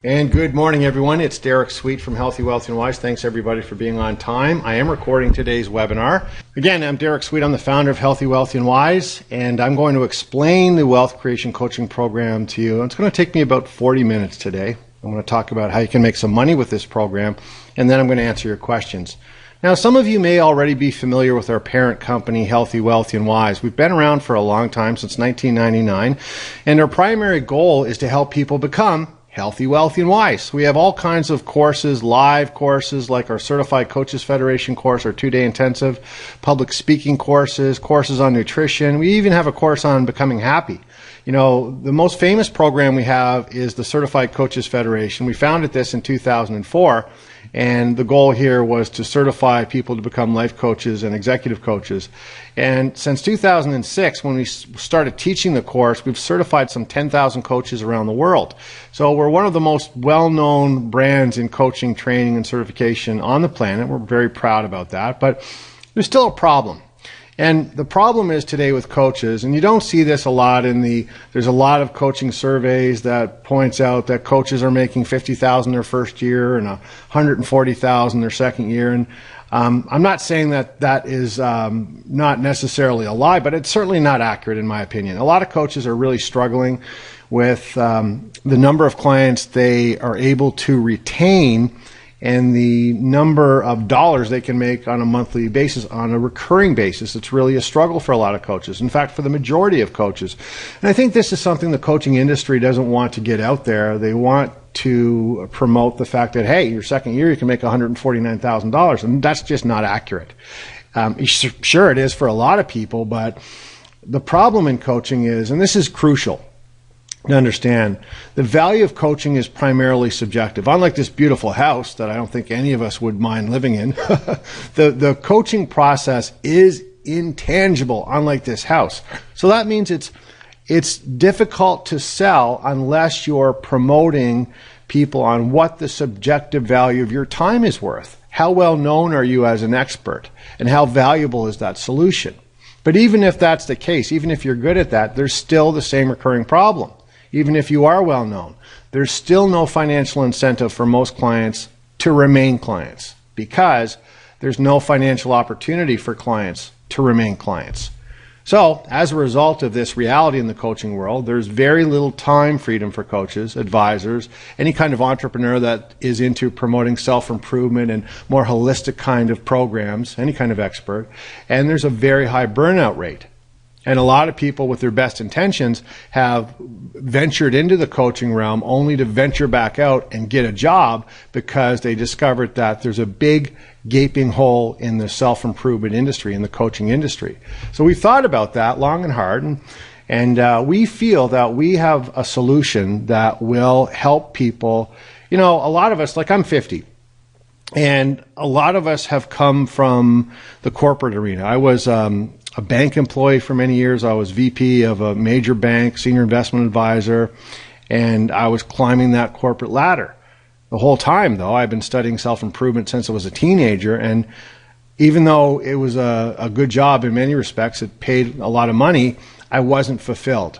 And good morning, everyone. It's Derek Sweet from Healthy, Wealthy, and Wise. Thanks, everybody, for being on time. I am recording today's webinar. Again, I'm Derek Sweet. I'm the founder of Healthy, Wealthy, and Wise, and I'm going to explain the wealth creation coaching program to you. It's going to take me about 40 minutes today. I'm going to talk about how you can make some money with this program, and then I'm going to answer your questions. Now, some of you may already be familiar with our parent company, Healthy, Wealthy, and Wise. We've been around for a long time, since 1999, and our primary goal is to help people become healthy, wealthy, and wise. We have all kinds of courses, live courses like our Certified Coaches Federation course, our 2-day intensive, public speaking courses, courses on nutrition. We even have a course on becoming happy. You know, the most famous program we have is the Certified Coaches Federation. We founded this in 2004, and the goal here was to certify people to become life coaches and executive coaches. And since 2006, when we started teaching the course, we've certified some 10,000 coaches around the world. So we're one of the most well-known brands in coaching, training, and certification on the planet. We're very proud about that, but there's still a problem. And the problem is today with coaches, and you don't see this a lot there's a lot of coaching surveys that points out that coaches are making $50,000 their first year and $140,000 their second year. And I'm not saying that is not necessarily a lie, but it's certainly not accurate in my opinion. A lot of coaches are really struggling with the number of clients they are able to retain and the number of dollars they can make on a monthly basis, on a recurring basis. It's really a struggle for a lot of coaches. In fact, for the majority of coaches. And I think this is something the coaching industry doesn't want to get out there. They want to promote the fact that, hey, your second year you can make $149,000, and that's just not accurate. Sure, it is for a lot of people, but the problem in coaching is, and this is crucial to understand, the value of coaching is primarily subjective. Unlike this beautiful house that I don't think any of us would mind living in, the coaching process is intangible, unlike this house. So that means it's difficult to sell unless you're promoting people on what the subjective value of your time is worth. How well known are you as an expert, and how valuable is that solution? But even if that's the case, even if you're good at that, there's still the same recurring problem. Even if you are well known, there's still no financial incentive for most clients to remain clients, because there's no financial opportunity for clients to remain clients. So as a result of this reality in the coaching world, there's very little time freedom for coaches, advisors, any kind of entrepreneur that is into promoting self-improvement and more holistic kind of programs, any kind of expert, and there's a very high burnout rate. And a lot of people with their best intentions have ventured into the coaching realm only to venture back out and get a job because they discovered that there's a big gaping hole in the self-improvement industry, in the coaching industry. So we thought about that long and hard, and we feel that we have a solution that will help people. You know, a lot of us, like I'm 50, and a lot of us have come from the corporate arena. I was a bank employee for many years. I was VP of a major bank, senior investment advisor, and I was climbing that corporate ladder. The whole time, though, I've been studying self-improvement since I was a teenager, and even though it was a good job in many respects, it paid a lot of money, I wasn't fulfilled.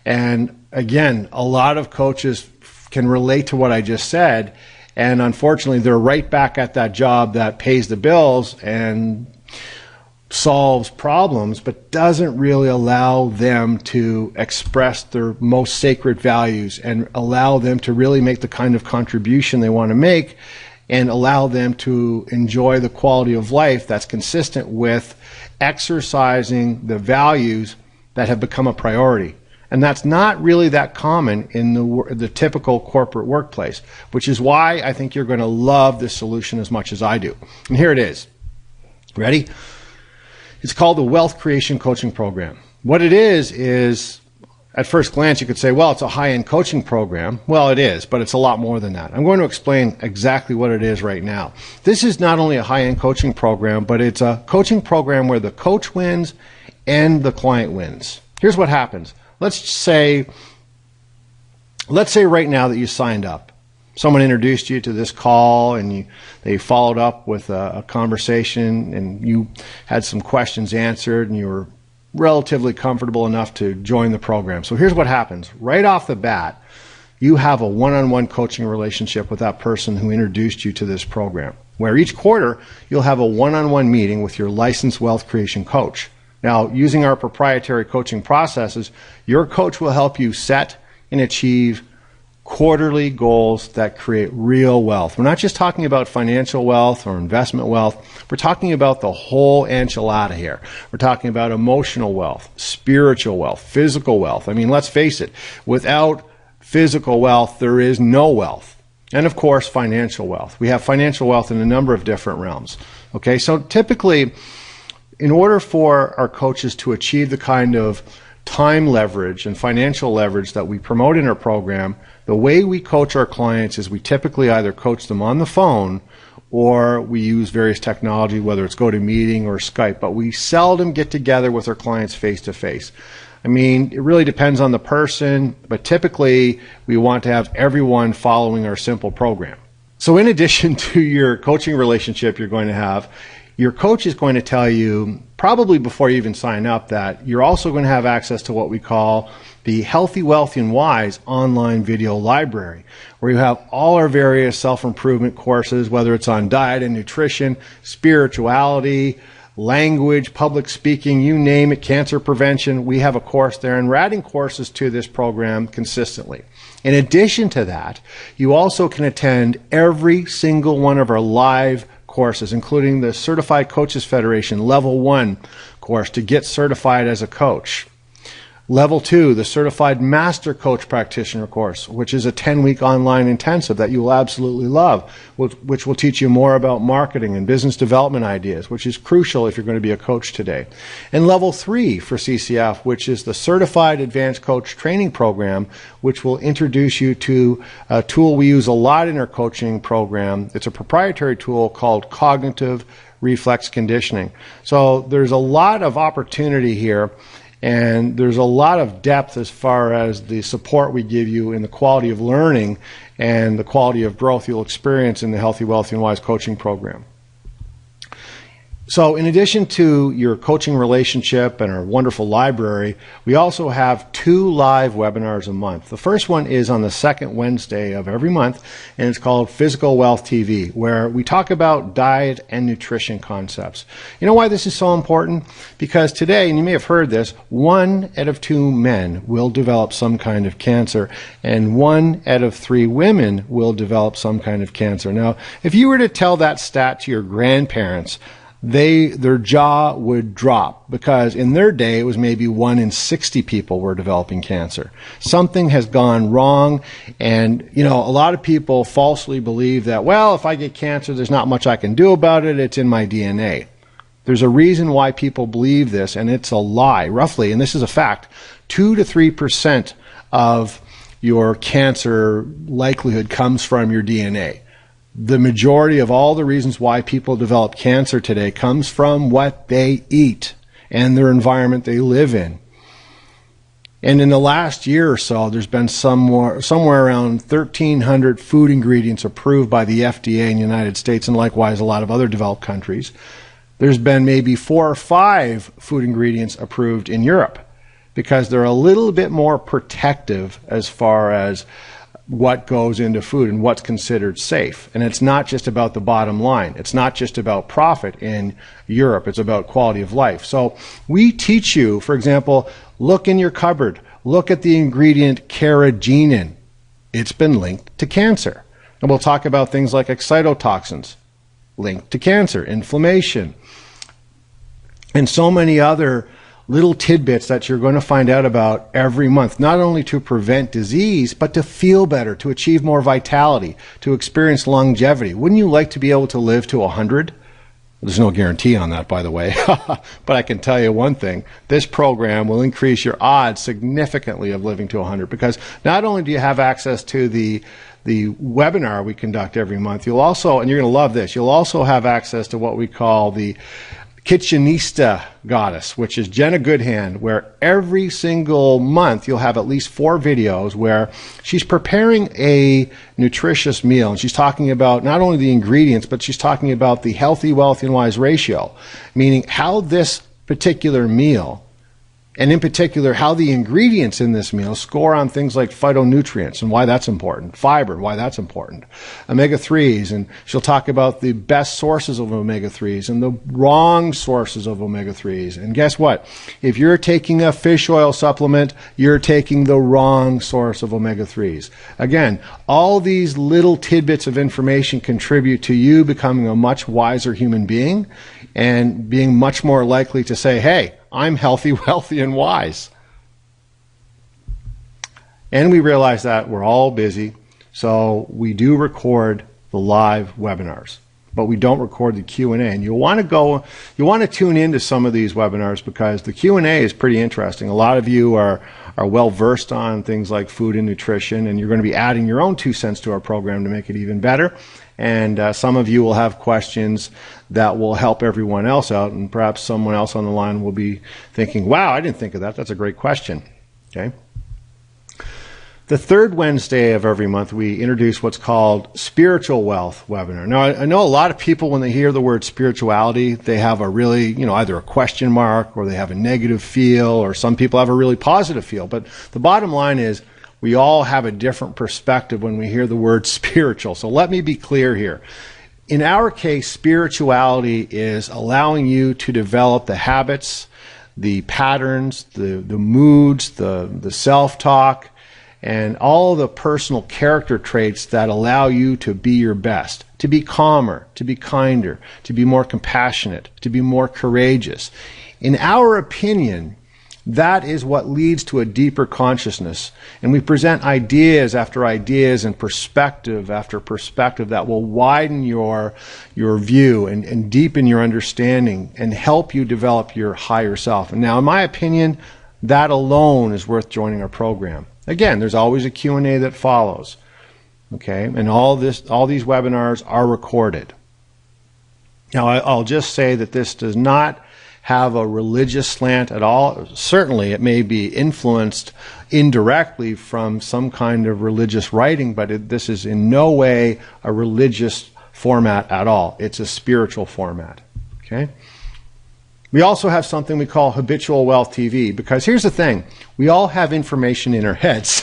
And again, a lot of coaches can relate to what I just said, and unfortunately, they're right back at that job that pays the bills and solves problems, but doesn't really allow them to express their most sacred values and allow them to really make the kind of contribution they want to make, and allow them to enjoy the quality of life that's consistent with exercising the values that have become a priority. And that's not really that common in the typical corporate workplace, which is why I think you're going to love this solution as much as I do. And here it is. Ready? It's called the Wealth Creation Coaching Program. What it is at first glance you could say, well, it's a high-end coaching program. Well, it is, but it's a lot more than that. I'm going to explain exactly what it is right now. This is not only a high-end coaching program, but it's a coaching program where the coach wins and the client wins. Here's what happens. Let's say right now that you signed up. Someone introduced you to this call, and they followed up with a conversation, and you had some questions answered, and you were relatively comfortable enough to join the program. So here's what happens. Right off the bat, you have a one-on-one coaching relationship with that person who introduced you to this program, where each quarter you'll have a one-on-one meeting with your licensed wealth creation coach. Now, using our proprietary coaching processes, your coach will help you set and achieve quarterly goals that create real wealth. We're not just talking about financial wealth or investment wealth. We're talking about the whole enchilada here. We're talking about emotional wealth, spiritual wealth, physical wealth. I mean, let's face it, without physical wealth, there is no wealth. And of course, financial wealth. We have financial wealth in a number of different realms. Okay, so typically, in order for our coaches to achieve the kind of time leverage and financial leverage that we promote in our program, the way we coach our clients is we typically either coach them on the phone or we use various technology, whether it's GoToMeeting or Skype, but we seldom get together with our clients face to face. I mean, it really depends on the person, but typically we want to have everyone following our simple program. So in addition to your coaching relationship you're going to have, your coach is going to tell you, probably before you even sign up, that you're also going to have access to what we call the Healthy, Wealthy, and Wise online video library, where you have all our various self-improvement courses, whether it's on diet and nutrition, spirituality, language, public speaking, you name it, cancer prevention. We have a course there, and we're adding courses to this program consistently. In addition to that, you also can attend every single one of our live courses, including the Certified Coaches Federation Level 1 course to get certified as a coach. Level 2, the Certified Master Coach Practitioner course, which is a 10-week online intensive that you will absolutely love, which will teach you more about marketing and business development ideas, which is crucial if you're going to be a coach today. And Level 3 for CCF, which is the Certified Advanced Coach Training Program, which will introduce you to a tool we use a lot in our coaching program. It's a proprietary tool called Cognitive Reflex Conditioning. So there's a lot of opportunity here. And there's a lot of depth as far as the support we give you in the quality of learning and the quality of growth you'll experience in the Healthy, Wealthy, and Wise coaching program. So in addition to your coaching relationship and our wonderful library, we also have 2 live webinars a month. The first one is on the second Wednesday of every month, and it's called Physical Wealth TV, where we talk about diet and nutrition concepts. You know why this is so important? Because today, and you may have heard this, 1 out of 2 men will develop some kind of cancer, and 1 out of 3 women will develop some kind of cancer. Now, if you were to tell that stat to your grandparents, their jaw would drop, because in their day it was maybe 1 in 60 people were developing cancer. Something has gone wrong, and a lot of people falsely believe that, well, if I get cancer, there's not much I can do about it, it's in my DNA. There's a reason why people believe this, and it's a lie. Roughly, and this is a fact, 2 to 3% of your cancer likelihood comes from your DNA. The majority of all the reasons why people develop cancer today comes from what they eat and their environment they live in. And in the last year or so, there's been somewhere around 1,300 food ingredients approved by the FDA in the United States, and likewise a lot of other developed countries. There's been maybe 4 or 5 food ingredients approved in Europe because they're a little bit more protective as far as what goes into food and what's considered safe. And it's not just about the bottom line. It's not just about profit in Europe. It's about quality of life. So we teach you, for example, look in your cupboard. Look at the ingredient carrageenan. It's been linked to cancer. And we'll talk about things like excitotoxins linked to cancer, inflammation, and so many other little tidbits that you're going to find out about every month, not only to prevent disease, but to feel better, to achieve more vitality, to experience longevity. Wouldn't you like to be able to live to 100? There's no guarantee on that, by the way. But I can tell you one thing. This program will increase your odds significantly of living to 100, because not only do you have access to the webinar we conduct every month, you'll also, and you're going to love this, you'll also have access to what we call the Kitchenista Goddess, which is Jenna Goodhand, where every single month you'll have at least 4 videos where she's preparing a nutritious meal. And she's talking about not only the ingredients, but she's talking about the healthy, wealthy, and wise ratio, meaning how this particular meal And in particular, how the ingredients in this meal score on things like phytonutrients and why that's important, fiber and why that's important, omega-3s, and she'll talk about the best sources of omega-3s and the wrong sources of omega-3s. And guess what? If you're taking a fish oil supplement, you're taking the wrong source of omega-3s. Again, all these little tidbits of information contribute to you becoming a much wiser human being and being much more likely to say, hey, I'm healthy, wealthy, and wise. And we realize that we're all busy, so we do record the live webinars, but we don't record the Q&A. And you'll want to tune into some of these webinars because the Q&A is pretty interesting. A lot of you are well versed on things like food and nutrition, and you're going to be adding your own 2 cents to our program to make it even better. And some of you will have questions that will help everyone else out, and perhaps someone else on the line will be thinking, wow, I didn't think of that. That's a great question. Okay. The third Wednesday of every month, we introduce what's called Spiritual Wealth webinar. Now, I know a lot of people, when they hear the word spirituality, they have a really, either a question mark or they have a negative feel, or some people have a really positive feel. But the bottom line is, we all have a different perspective when we hear the word spiritual. So let me be clear here. In our case, spirituality is allowing you to develop the habits, the patterns, the moods, the self-talk, and all the personal character traits that allow you to be your best, to be calmer, to be kinder, to be more compassionate, to be more courageous. In our opinion, that is what leads to a deeper consciousness. And we present ideas after ideas and perspective after perspective that will widen your view and deepen your understanding and help you develop your higher self. And now, in my opinion, that alone is worth joining our program. Again, there's always a Q&A that follows. Okay? And all these webinars are recorded. Now, I'll just say that this does not have a religious slant at all. Certainly, it may be influenced indirectly from some kind of religious writing, but this is in no way a religious format at all. It's a spiritual format. Okay? We also have something we call Habitual Wealth TV, because here's the thing. We all have information in our heads,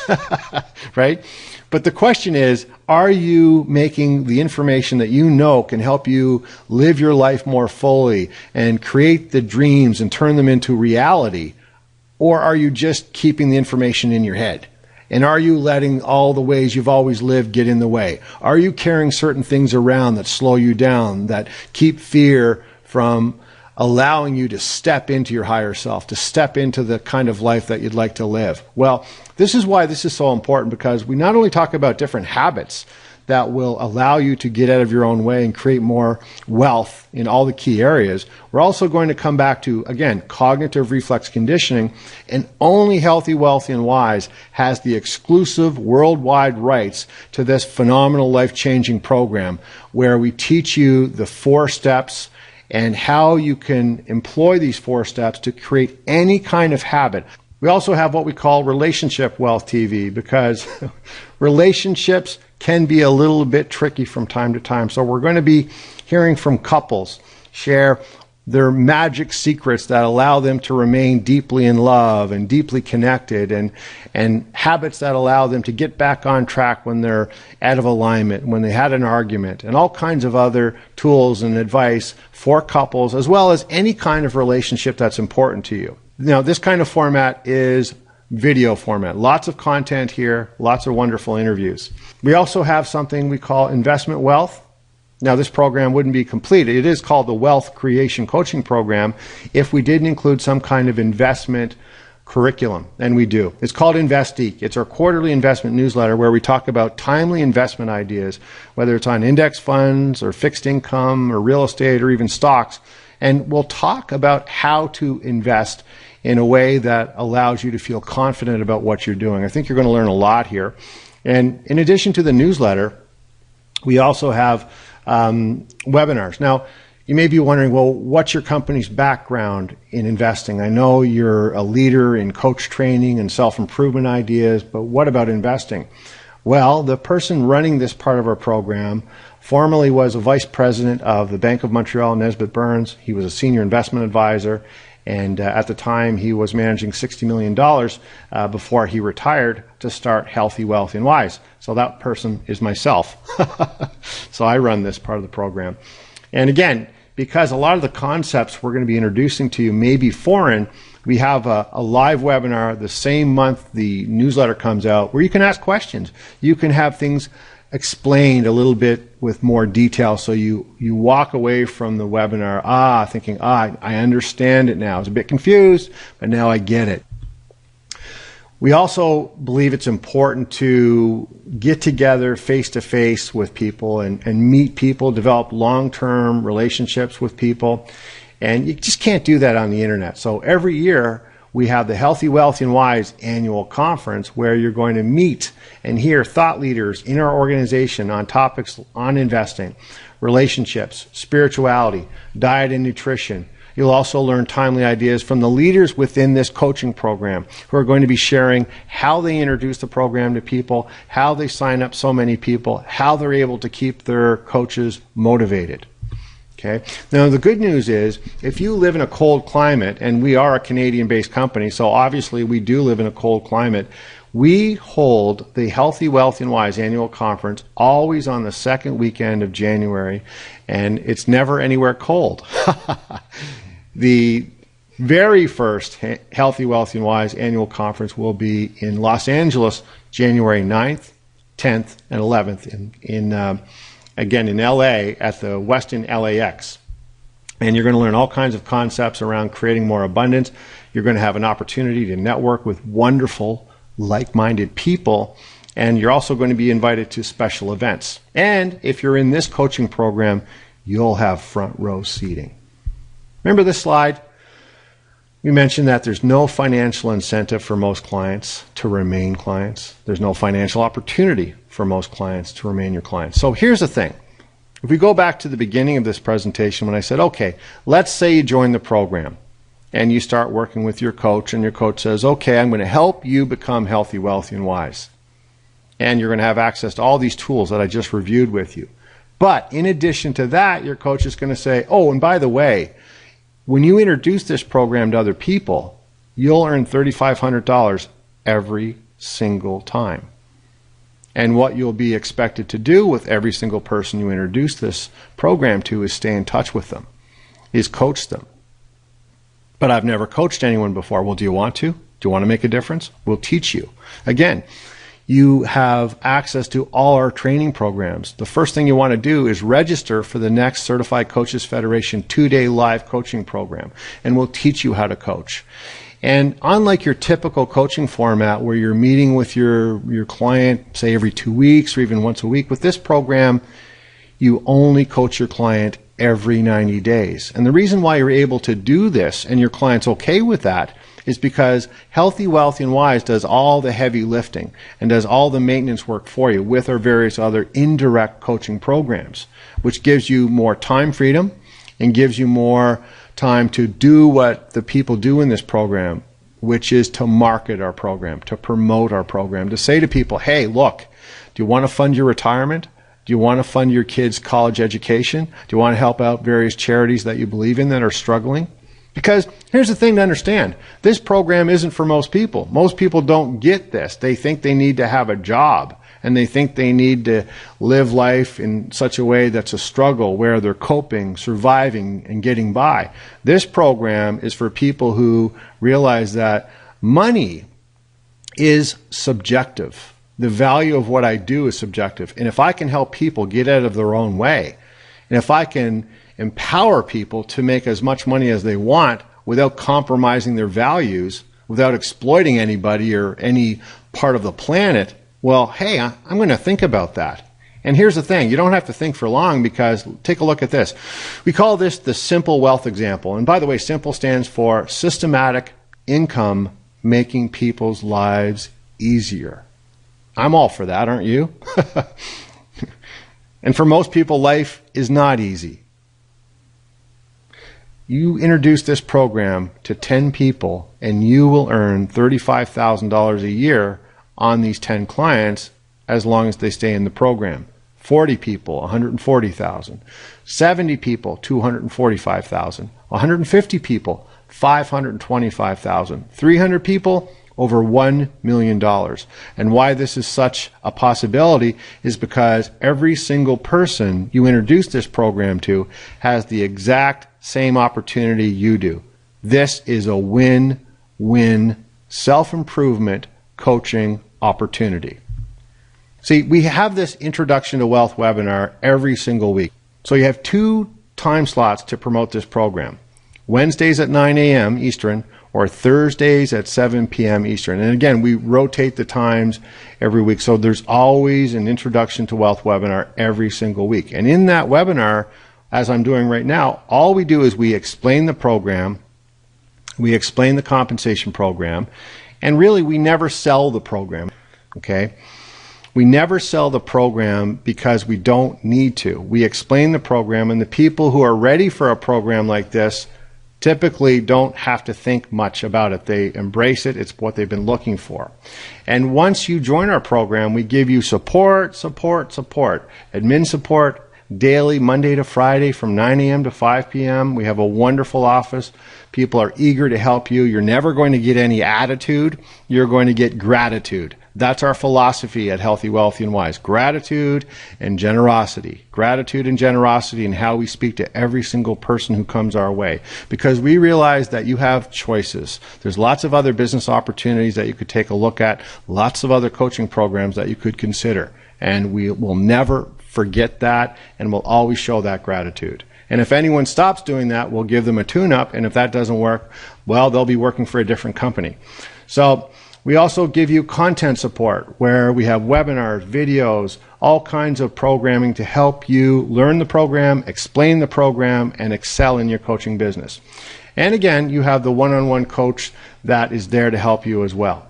right? But the question is, are you making the information that you know can help you live your life more fully and create the dreams and turn them into reality? Or are you just keeping the information in your head? And are you letting all the ways you've always lived get in the way? Are you carrying certain things around that slow you down, that keep fear from allowing you to step into your higher self, to step into the kind of life that you'd like to live? Well, this is why this is so important, because we not only talk about different habits that will allow you to get out of your own way and create more wealth in all the key areas, we're also going to come back to, again, cognitive reflex conditioning, and only Healthy, Wealthy, and Wise has the exclusive worldwide rights to this phenomenal life-changing program where we teach you the 4 steps and how you can employ these 4 steps to create any kind of habit. We also have what we call Relationship Wealth TV, because relationships can be a little bit tricky from time to time. So we're going to be hearing from couples share their magic secrets that allow them to remain deeply in love and deeply connected, and habits that allow them to get back on track when they're out of alignment, when they had an argument, and all kinds of other tools and advice for couples, as well as any kind of relationship that's important to you. Now, this kind of format is video format. Lots of content here, lots of wonderful interviews. We also have something we call Investment Wealth. Now, this program wouldn't be complete. It is called the Wealth Creation Coaching Program if we didn't include some kind of investment curriculum, and we do. It's called InvestEek. It's our quarterly investment newsletter where we talk about timely investment ideas, whether it's on index funds or fixed income or real estate or even stocks. And we'll talk about how to invest in a way that allows you to feel confident about what you're doing. I think you're going to learn a lot here. And in addition to the newsletter, we also have webinars. Now, you may be wondering, well, what's your company's background in investing? I know you're a leader in coach training and self-improvement ideas, but what about investing? Well, the person running this part of our program formerly was a vice president of the Bank of Montreal, Nesbitt Burns. He was a senior investment advisor, And at the time, he was managing $60 million before he retired to start Healthy, Wealthy, and Wise. So that person is myself. So I run this part of the program. And again, because a lot of the concepts we're going to be introducing to you may be foreign, we have a live webinar the same month the newsletter comes out where you can ask questions. You can have things explained a little bit with more detail, so you walk away from the webinar thinking, I understand it now. I was a bit confused, but now I get it. We also believe it's important to get together face-to-face with people and meet people, develop long-term relationships with people, and you just can't do that on the internet. So every year we have the Healthy, Wealthy, and Wise annual conference where you're going to meet and hear thought leaders in our organization on topics on investing, relationships, spirituality, diet and nutrition. You'll also learn timely ideas from the leaders within this coaching program who are going to be sharing how they introduce the program to people, how they sign up so many people, how they're able to keep their coaches motivated. Okay. Now, the good news is if you live in a cold climate, and we are a Canadian-based company, so obviously we do live in a cold climate, we hold the Healthy, Wealthy, and Wise annual conference always on the second weekend of January, and it's never anywhere cold. The very first Healthy, Wealthy, and Wise annual conference will be in Los Angeles, January 9th, 10th, and 11th again in LA at the Westin LAX. And you're going to learn all kinds of concepts around creating more abundance. You're going to have an opportunity to network with wonderful, like-minded people. And you're also going to be invited to special events. And if you're in this coaching program, you'll have front row seating. Remember this slide? We mentioned that there's no financial incentive for most clients to remain clients. There's no financial opportunity for most clients to remain your clients. So here's the thing. If we go back to the beginning of this presentation when I said, okay, let's say you join the program and you start working with your coach and your coach says, okay, I'm going to help you become healthy, wealthy, and wise. And you're going to have access to all these tools that I just reviewed with you. But in addition to that, your coach is going to say, oh, and by the way, when you introduce this program to other people, you'll earn $3,500 every single time. And what you'll be expected to do with every single person you introduce this program to is stay in touch with them, is coach them. But I've never coached anyone before. Well, do you want to? Do you want to make a difference? We'll teach you. Again, you have access to all our training programs. The first thing you want to do is register for the next Certified Coaches Federation 2-day live coaching program, and we'll teach you how to coach. And unlike your typical coaching format where you're meeting with your client, say every 2 weeks or even once a week, with this program, you only coach your client every 90 days. And the reason why you're able to do this and your client's okay with that is because Healthy, Wealthy, and Wise does all the heavy lifting and does all the maintenance work for you with our various other indirect coaching programs, which gives you more time freedom and gives you more time to do what the people do in this program, which is to market our program, to promote our program, to say to people, hey, look, do you want to fund your retirement? Do you want to fund your kids' college education? Do you want to help out various charities that you believe in that are struggling? Because here's the thing to understand. This program isn't for most people. Most people don't get this. They think they need to have a job, and they think they need to live life in such a way that's a struggle where they're coping, surviving, and getting by. This program is for people who realize that money is subjective. The value of what I do is subjective. And if I can help people get out of their own way, and if I can empower people to make as much money as they want without compromising their values, without exploiting anybody or any part of the planet, well, hey, I'm going to think about that. And here's the thing. You don't have to think for long, because take a look at this. We call this the simple wealth example. And by the way, simple stands for systematic income making people's lives easier. I'm all for that, aren't you? And for most people, life is not easy. You introduce this program to 10 people and you will earn $35,000 a year on these 10 clients as long as they stay in the program. 40 people, $140,000. 70 people, $245,000. 150 people, $525,000. 300 people, over $1 million. And why this is such a possibility is because every single person you introduce this program to has the exact same opportunity you do. This is a win-win self-improvement coaching opportunity. See, we have this Introduction to Wealth webinar every single week. So you have 2 time slots to promote this program. Wednesdays at 9 a.m. Eastern or Thursdays at 7 p.m. Eastern. And again, we rotate the times every week. So there's always an Introduction to Wealth webinar every single week. And in that webinar, as I'm doing right now, all we do is we explain the program, we explain the compensation program, and really we never sell the program, okay? We never sell the program because we don't need to. We explain the program, and the people who are ready for a program like this typically don't have to think much about it. They embrace it. It's what they've been looking for. And once you join our program, we give you support, admin support daily, Monday to Friday from 9 a.m. to 5 p.m. We have a wonderful office. People are eager to help you. You're never going to get any attitude. You're going to get gratitude. That's our philosophy at Healthy, Wealthy, and Wise. Gratitude and generosity. Gratitude and generosity in how we speak to every single person who comes our way. Because we realize that you have choices. There's lots of other business opportunities that you could take a look at. Lots of other coaching programs that you could consider. And we will never forget that, and we'll always show that gratitude. And if anyone stops doing that, we'll give them a tune-up. And if that doesn't work, well, they'll be working for a different company. So we also give you content support where we have webinars, videos, all kinds of programming to help you learn the program, explain the program, and excel in your coaching business. And again, you have the one-on-one coach that is there to help you as well.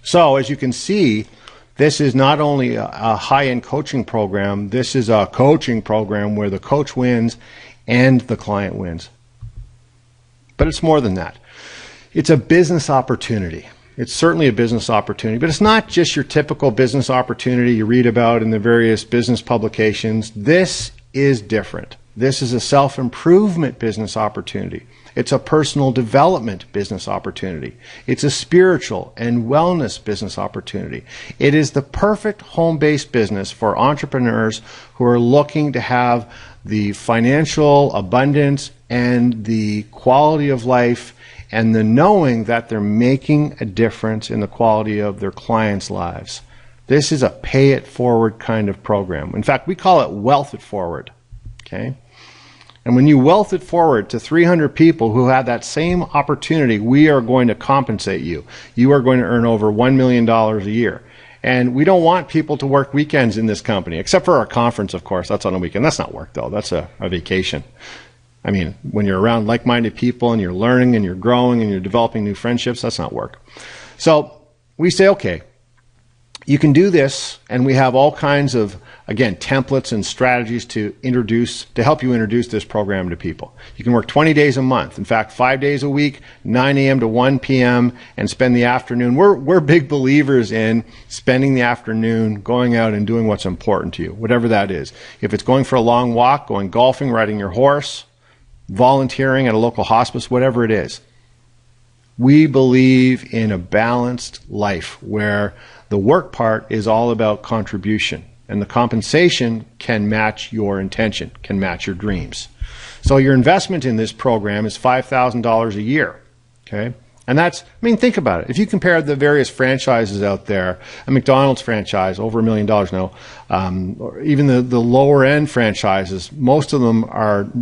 So as you can see, this is not only a high-end coaching program, this is a coaching program where the coach wins and the client wins. But it's more than that. It's a business opportunity. It's certainly a business opportunity, but it's not just your typical business opportunity you read about in the various business publications. This is different. This is a self-improvement business opportunity. It's a personal development business opportunity. It's a spiritual and wellness business opportunity. It is the perfect home-based business for entrepreneurs who are looking to have the financial abundance and the quality of life and the knowing that they're making a difference in the quality of their clients' lives. This is a pay it forward kind of program. In fact, we call it wealth it forward. Okay? And when you wealth it forward to 300 people who have that same opportunity, we are going to compensate you. You are going to earn over $1 million a year. And we don't want people to work weekends in this company, except for our conference, of course. That's on a weekend. That's not work, though. That's a vacation. I mean, when you're around like-minded people and you're learning and you're growing and you're developing new friendships, that's not work. So we say, okay, you can do this, and we have all kinds of, again, templates and strategies to help you introduce this program to people. You can work 20 days a month. In fact, 5 days a week, 9 a.m. to 1 p.m., and spend the afternoon. We're big believers in spending the afternoon going out and doing what's important to you, whatever that is. If it's going for a long walk, going golfing, riding your horse, volunteering at a local hospice, whatever it is. We believe in a balanced life where the work part is all about contribution, and the compensation can match your intention, can match your dreams. So your investment in this program is $5,000 a year. Okay? And that's, think about it. If you compare the various franchises out there, a McDonald's franchise, over $1 million now, or even the lower end franchises, most of them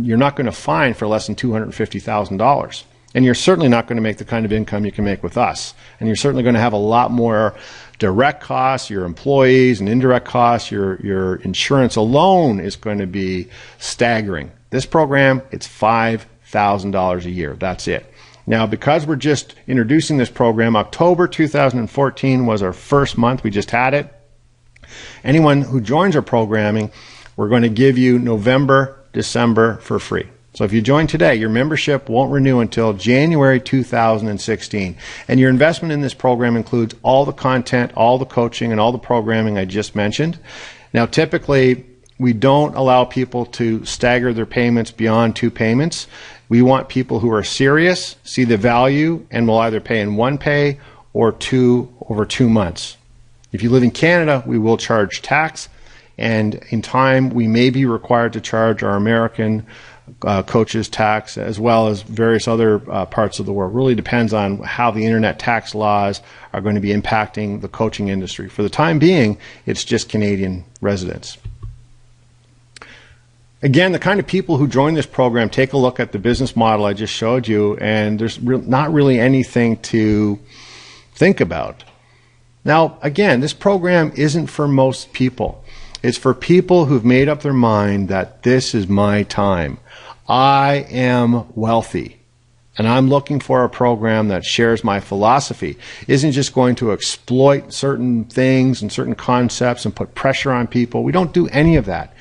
you're not going to find for less than $250,000. And you're certainly not going to make the kind of income you can make with us. And you're certainly going to have a lot more direct costs, your employees, and indirect costs. Your insurance alone is going to be staggering. This program, it's $5,000 a year. That's it. Now, because we're just introducing this program, October 2014 was our first month. We just had it. Anyone who joins our programming, we're going to give you November, December for free. So if you join today, your membership won't renew until January 2016. And your investment in this program includes all the content, all the coaching, and all the programming I just mentioned. Now, typically, we don't allow people to stagger their payments beyond 2 payments. We want people who are serious, see the value, and will either pay in 1 pay or 2 over 2 months. If you live in Canada, we will charge tax, and in time we may be required to charge our American coaches tax, as well as various other parts of the world. It really depends on how the internet tax laws are going to be impacting the coaching industry. For the time being, it's just Canadian residents. Again, the kind of people who join this program, take a look at the business model I just showed you, and there's not really anything to think about. Now, again, this program isn't for most people. It's for people who've made up their mind that this is my time. I am wealthy, and I'm looking for a program that shares my philosophy, isn't just going to exploit certain things and certain concepts and put pressure on people. We don't do any of that.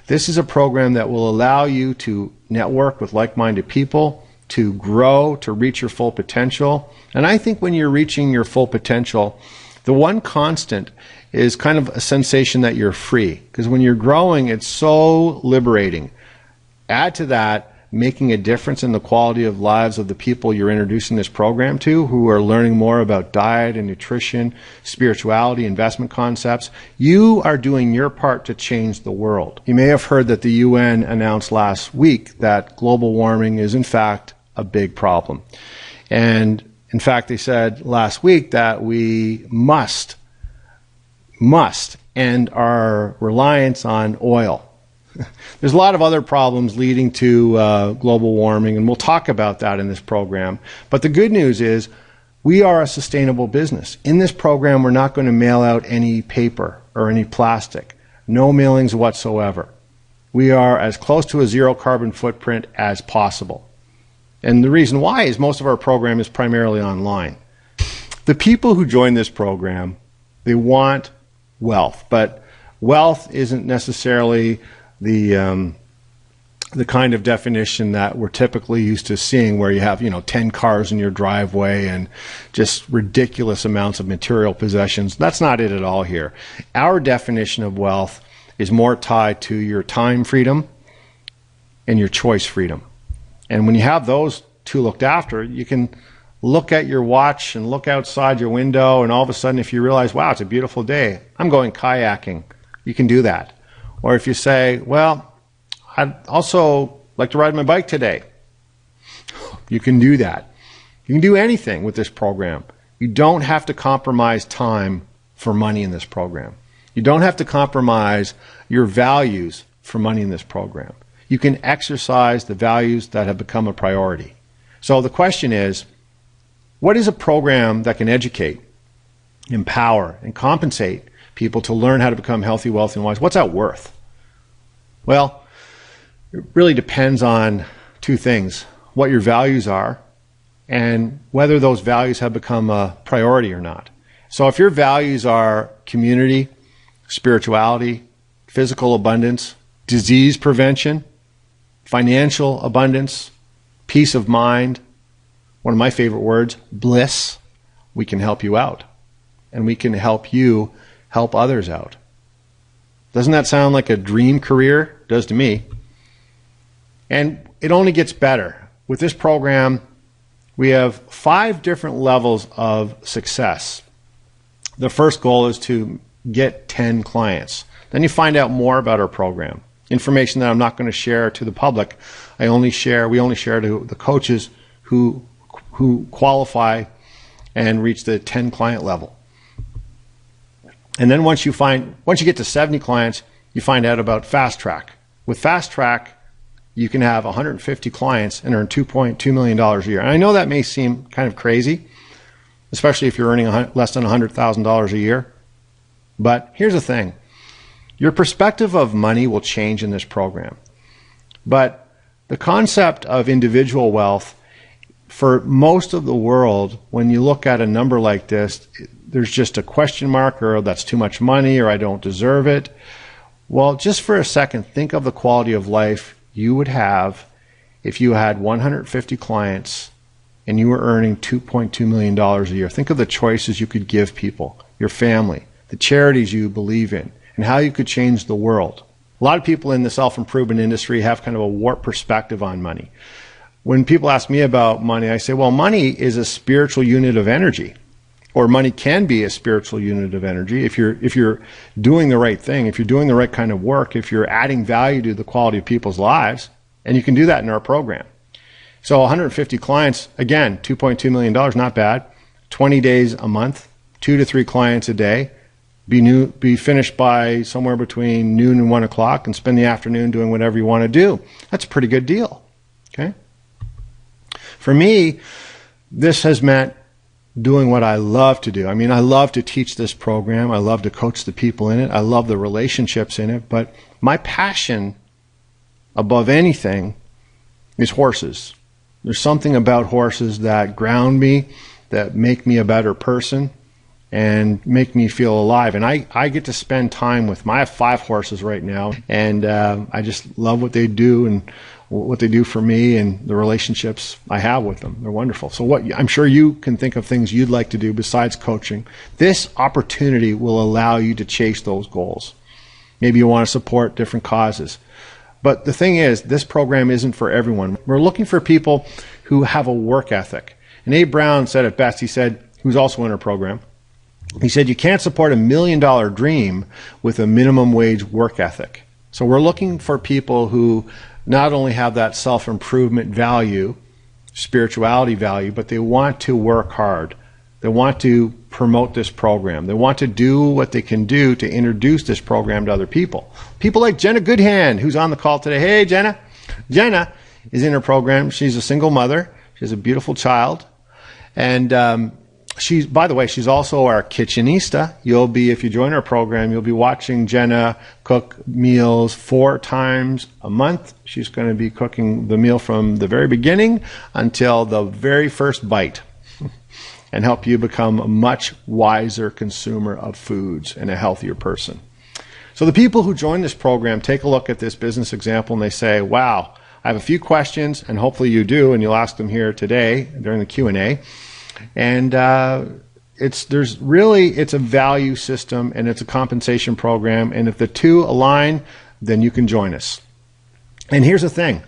This is a program that will allow you to network with like-minded people, to grow, to reach your full potential. And I think when you're reaching your full potential, the one constant is kind of a sensation that you're free. Because when you're growing, it's so liberating. Add to that making a difference in the quality of lives of the people you're introducing this program to, who are learning more about diet and nutrition, spirituality, investment concepts. You are doing your part to change the world. You may have heard that the UN announced last week that global warming is in fact a big problem. And in fact, they said last week that we must end our reliance on oil. There's a lot of other problems leading to global warming, and we'll talk about that in this program. But the good news is we are a sustainable business. In this program, we're not going to mail out any paper or any plastic. No mailings whatsoever. We are as close to a zero carbon footprint as possible. And the reason why is most of our program is primarily online. The people who join this program, they want wealth, but wealth isn't necessarily the kind of definition that we're typically used to seeing, where you have 10 cars in your driveway and just ridiculous amounts of material possessions. That's not it at all here. Our definition of wealth is more tied to your time freedom and your choice freedom. And when you have those two looked after, you can look at your watch and look outside your window, and all of a sudden, if you realize, wow, it's a beautiful day, I'm going kayaking, you can do that. Or if you say, well, I'd also like to ride my bike today, you can do that. You can do anything with this program. You don't have to compromise time for money in this program. You don't have to compromise your values for money in this program. You can exercise the values that have become a priority. So the question is, what is a program that can educate, empower, and compensate people to learn how to become healthy, wealthy, and wise? What's that worth? Well, it really depends on two things: what your values are and whether those values have become a priority or not. So if your values are community, spirituality, physical abundance, disease prevention, financial abundance, peace of mind, one of my favorite words, bliss, we can help you out. And we can help you help others out. Doesn't that sound like a dream career? It does to me. And it only gets better. With this program, we have 5 different levels of success. The first goal is to get 10 clients. Then you find out more about our program. Information that I'm not going to share to the public. We only share to the coaches who qualify and reach the 10 client level. And then once you get to 70 clients, you find out about Fast Track. With Fast Track, you can have 150 clients and earn $2.2 million a year. And I know that may seem kind of crazy, especially if you're earning less than $100,000 a year. But here's the thing. Your perspective of money will change in this program. But the concept of individual wealth, for most of the world, when you look at a number like this, there's just a question mark, or that's too much money, or I don't deserve it. Well, just for a second, think of the quality of life you would have if you had 150 clients and you were earning $2.2 million a year. Think of the choices you could give people, your family, the charities you believe in, and how you could change the world. A lot of people in the self-improvement industry have kind of a warped perspective on money. When people ask me about money, I say, well, money is a spiritual unit of energy, or money can be a spiritual unit of energy if you're doing the right thing, if you're doing the right kind of work, if you're adding value to the quality of people's lives, and you can do that in our program. So 150 clients, again, $2.2 million, not bad. 20 days a month, 2 to 3 clients a day. Be finished by somewhere between noon and 1 o'clock, and spend the afternoon doing whatever you want to do. That's a pretty good deal. Okay. For me, this has meant doing what I love to do. I mean, I love to teach this program. I love to coach the people in it. I love the relationships in it. But my passion above anything is horses. There's something about horses that ground me, that make me a better person, and make me feel alive. And I get to spend time with I have 5 horses right now, and I just love what they do and what they do for me and the relationships I have with them. They're wonderful. So I'm sure you can think of things you'd like to do besides coaching. This opportunity will allow you to chase those goals. Maybe you want to support different causes. But the thing is, this program isn't for everyone. We're looking for people who have a work ethic. And Abe Brown said it best. He said, who's also in our program, he said, you can't support $1 million dream with a minimum wage work ethic. So we're looking for people who not only have that self-improvement value, spirituality value, but they want to work hard. They want to promote this program. They want to do what they can do to introduce this program to other people. People like Jenna Goodhand, who's on the call today. Hey, Jenna. Jenna is in her program. She's a single mother. She has a beautiful child. And by the way, she's also our kitchenista. If you join our program, you'll be watching Jenna cook meals 4 times a month. She's going to be cooking the meal from the very beginning until the very first bite and help you become a much wiser consumer of foods and a healthier person. So the people who join this program take a look at this business example and they say, wow, I have a few questions, and hopefully you do, and you'll ask them here today during the Q&A. And it's a value system, and it's a compensation program, and if the two align, then you can join us. And here's the thing.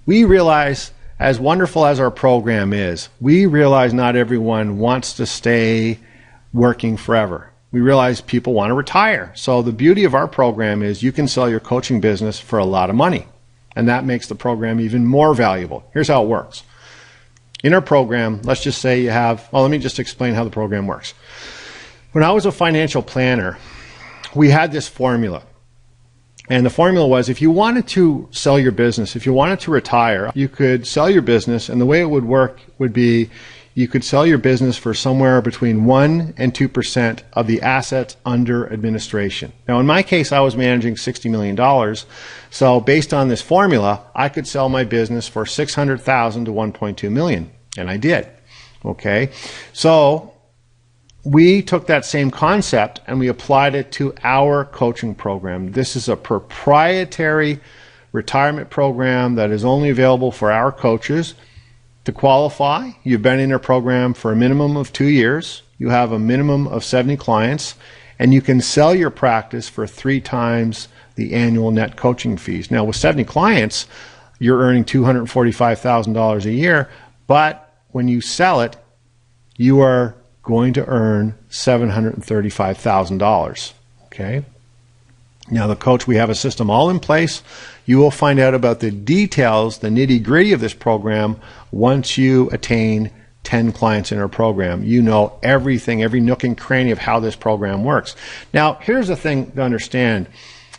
We realize, as wonderful as our program is, we realize not everyone wants to stay working forever. We realize people want to retire. So the beauty of our program is you can sell your coaching business for a lot of money, and that makes the program even more valuable. Here's how it works. In our program, let's just say you have, let me just explain how the program works. When I was a financial planner, we had this formula. And the formula was, if you wanted to sell your business, if you wanted to retire, you could sell your business, and the way it would work would be you could sell your business for somewhere between 1% and 2% of the assets under administration. Now, in my case, I was managing $60 million. So based on this formula, I could sell my business for $600,000 to $1.2 million. And I did. Okay. So we took that same concept and we applied it to our coaching program. This is a proprietary retirement program that is only available for our coaches. To qualify, you've been in our program for a minimum of 2 years. You have a minimum of 70 clients, and you can sell your practice for 3 times the annual net coaching fees. Now, with 70 clients, you're earning $245,000 a year, but when you sell it, you are going to earn $735,000. Okay? Now, the coach, we have a system all in place. You will find out about the details, the nitty-gritty of this program once you attain 10 clients in our program. You know everything, every nook and cranny of how this program works. Now, here's the thing to understand.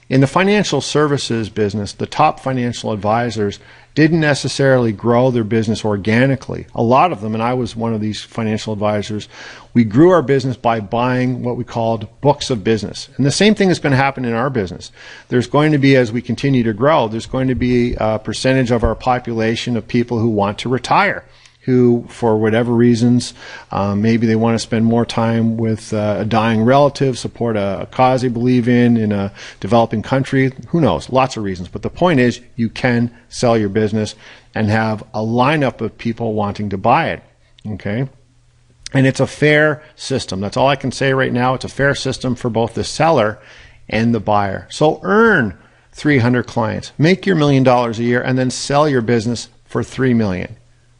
In the financial services business, the top financial advisors didn't necessarily grow their business organically. A lot of them, and I was one of these financial advisors, we grew our business by buying what we called books of business. And the same thing is going to happen in our business. There's going to be, as we continue to grow, there's going to be a percentage of our population of people who want to retire, who, for whatever reasons, maybe they want to spend more time with a dying relative, support a cause they believe in a developing country. Who knows? Lots of reasons. But the point is, you can sell your business and have a lineup of people wanting to buy it. Okay? And it's a fair system. That's all I can say right now. It's a fair system for both the seller and the buyer. So earn 300 clients. Make your $1 million a year and then sell your business for $3 million.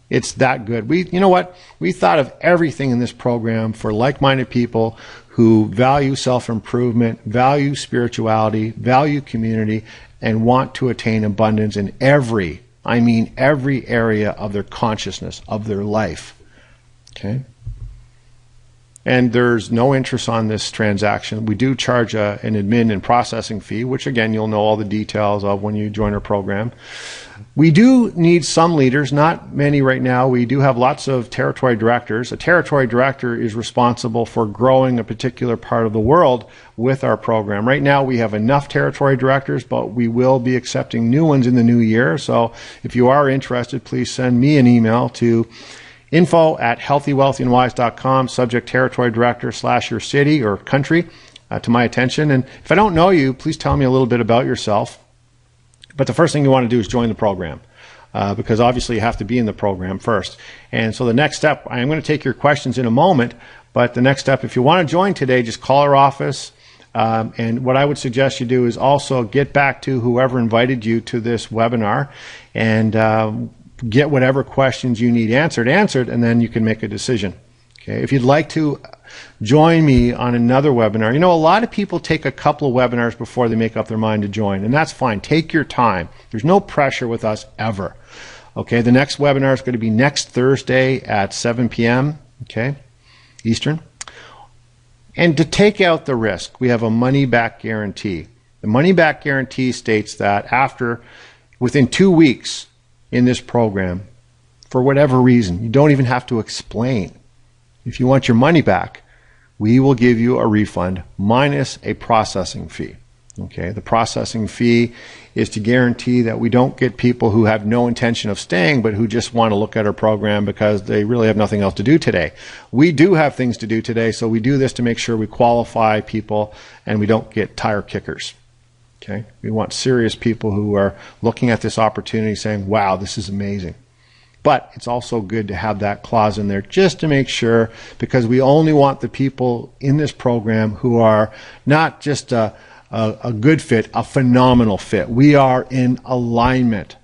It's that good. You know what? We thought of everything in this program for like-minded people who value self-improvement, value spirituality, value community, and want to attain abundance in every area of their consciousness, of their life. Okay? And there's no interest on this transaction. We do charge an admin and processing fee, which again, you'll know all the details of when you join our program. We do need some leaders, not many right now. We do have lots of territory directors. A territory director is responsible for growing a particular part of the world with our program. Right now, we have enough territory directors, but we will be accepting new ones in the new year. So if you are interested, please send me an email to info@healthywealthyandwise.com, subject territory director / your city or country to my attention. And if I don't know you, please tell me a little bit about yourself. But the first thing you want to do is join the program because obviously you have to be in the program first. And so the next step, I'm going to take your questions in a moment, but the next step, if you want to join today, just call our office. And what I would suggest you do is also get back to whoever invited you to this webinar and get whatever questions you need answered, and then you can make a decision. Okay. If you'd like to join me on another webinar, a lot of people take a couple of webinars before they make up their mind to join, and that's fine. Take your time. There's no pressure with us ever. Okay. The next webinar is going to be next Thursday at 7 p.m. Okay, Eastern. And to take out the risk, we have a money-back guarantee. The money-back guarantee states that within 2 weeks, in this program, for whatever reason, you don't even have to explain. If you want your money back, we will give you a refund minus a processing fee. Okay, the processing fee is to guarantee that we don't get people who have no intention of staying, but who just want to look at our program because they really have nothing else to do today. We do have things to do today, so we do this to make sure we qualify people and we don't get tire kickers. Okay, we want serious people who are looking at this opportunity saying, wow, this is amazing. But it's also good to have that clause in there just to make sure, because we only want the people in this program who are not just a good fit, a phenomenal fit. We are in alignment.